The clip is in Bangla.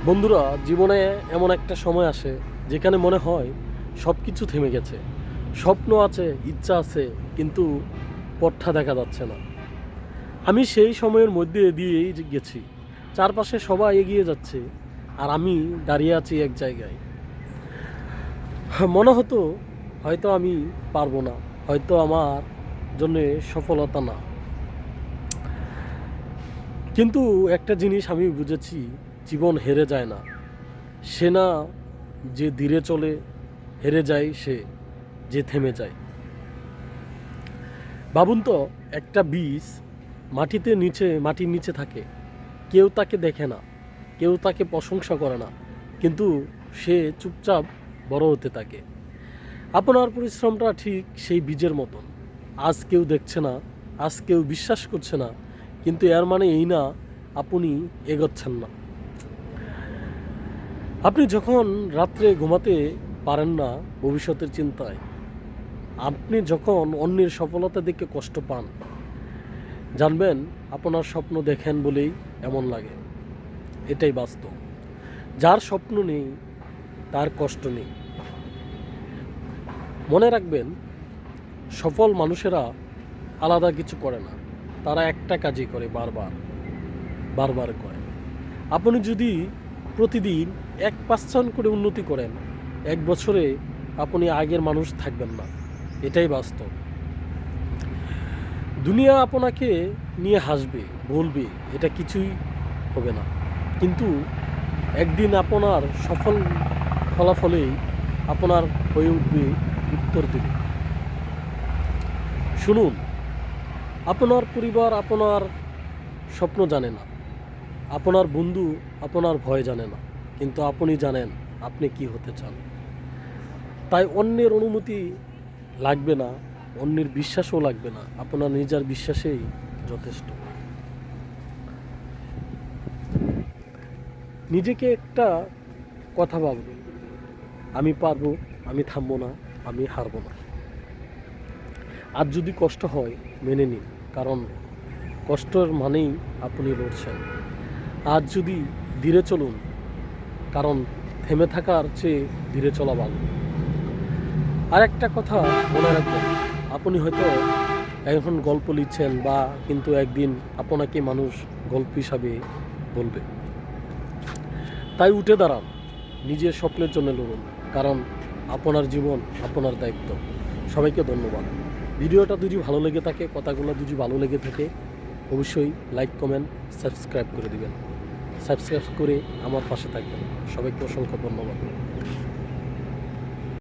বন্ধুরা, জীবনে এমন একটা সময় আসে যেখানে মনে হয় সব কিছু থেমে গেছে। স্বপ্ন আছে, ইচ্ছা আছে, কিন্তু পথটা দেখা যাচ্ছে না। আমি সেই সময়ের মধ্যে দিয়েই গেছি। চারপাশে সবাই এগিয়ে যাচ্ছে, আর আমি দাঁড়িয়ে আছি এক জায়গায়। মনে হতো হয়তো আমি পারবো না, হয়তো আমার জন্যে সফলতা না। কিন্তু একটা জিনিস আমি বুঝেছি, জীবন হেরে যায় না। সে না যে ধীরে চলে, হেরে যায় সে যে থেমে যায়। ভাবুন তো, একটা বীজ মাটির নিচে থাকে। কেউ তাকে দেখে না, কেউ তাকে প্রশংসা করে না, কিন্তু সে চুপচাপ বড় হতে থাকে। আপনার পরিশ্রমটা ঠিক সেই বীজের মতন। আজ কেউ দেখছে না, আজ কেউ বিশ্বাস করছে না, কিন্তু এর মানে এই না আপনি এগোচ্ছেন না। আপনি যখন রাত্রে ঘুমাতে পারেন না ভবিষ্যতের চিন্তায়, আপনি যখন অন্যের সফলতা দেখে কষ্ট পান, জানবেন আপনার স্বপ্ন দেখেন বলেই এমন লাগে। এটাই বাস্তব। যার স্বপ্ন নেই তার কষ্ট নেই। মনে রাখবেন, সফল মানুষেরা আলাদা কিছু করে না, তারা একটা কাজই করে, বারবার বারবার করে। আপনি যদি প্রতিদিন 1% করে উন্নতি করেন, 1 বছরে আপনি আগের মানুষ থাকবেন না। এটাই বাস্তব। দুনিয়া আপনাকে নিয়ে হাসবে, বলবে এটা কিছুই হবে না, কিন্তু একদিন আপনার সফল ফলাফলেই আপনার হয়ে উঠবে উত্তর দেবে। শুনুন, আপনার পরিবার আপনার স্বপ্ন জানে না, আপনার বন্ধু আপনার ভয় জানে না, কিন্তু আপনি জানেন আপনি কি হতে চান। তাই অন্যের অনুমতি লাগবে না, অন্যের বিশ্বাসও লাগবে না, আপনার নিজের বিশ্বাসেই যথেষ্ট। নিজেকে একটা কথা ভাববেন, আমি পারবো, আমি থামবো না, আমি হারবো না। আর যদি কষ্ট হয় মেনে নিন, কারণ কষ্টের মানেই আপনি লড়ছেন। আর যদি ধীরে চলুন, কারণ থেমে থাকার চেয়ে ধীরে চলা ভালো। আর একটা কথা মনে রাখবেন, আপনি হয়তো এখন গল্প লিখছেন, বা কিন্তু একদিন আপনাকে মানুষ গল্প হিসাবে বলবে। তাই উঠে দাঁড়ান, নিজের স্বপ্নের জন্য লড়ুন, কারণ আপনার জীবন আপনার দায়িত্ব। সবাইকে ধন্যবাদ। ভিডিওটা যদি ভালো লেগে থাকে, কথাগুলো যদি ভালো লেগে থাকে, অবশ্যই লাইক, কমেন্ট, সাবস্ক্রাইব করে দিবেন। সাবস্ক্রাইব করে আমার পাশে থাকবেন। সবাইকে অসংখ্য ধন্যবাদ।